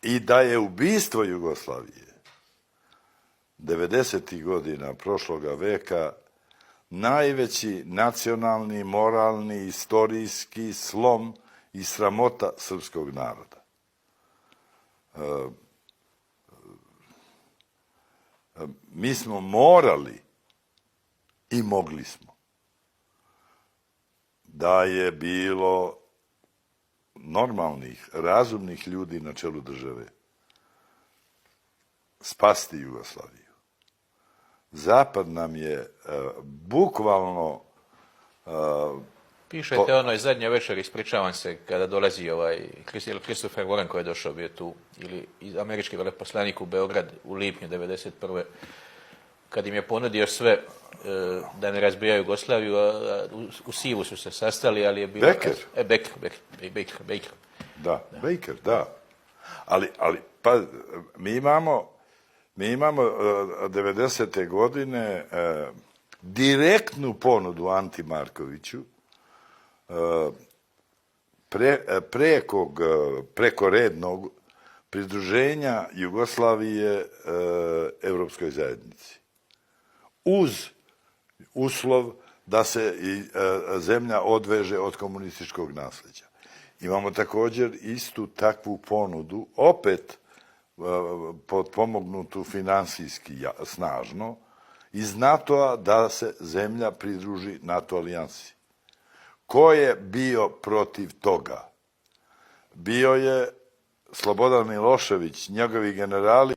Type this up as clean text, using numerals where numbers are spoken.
i da je ubistvo Jugoslavije 90. godina prošloga veka najveći nacionalni, moralni, istorijski slom i sramota srpskog naroda. Mi smo morali i mogli smo. Da je bilo normalnih, razumnih ljudi na čelu države, spasti Jugoslaviju. Zapad nam je bukvalno... Pišete onoj zadnje večer, ispričavam se, kada dolazi Christopher Warren koji je došao, bio tu, ili američki veleposlanik u Beograd u lipnju 1991. Kad im je ponudio sve da ne razbijaju Jugoslaviju, u Sivu su se sastali, ali je bilo... Baker. Da, Baker, da. Ali pa, mi imamo 90. godine direktnu ponudu Anti Markoviću prekorednog pridruženja Jugoslavije Evropskoj zajednici. Uz uslov da se zemlja odveže od komunističkog nasleđa. Imamo također istu takvu ponudu, opet potpomognutu finansijski snažno, iz NATO-a da se zemlja pridruži NATO alijansi. Ko je bio protiv toga? Bio je Slobodan Milošević, njegovi generali,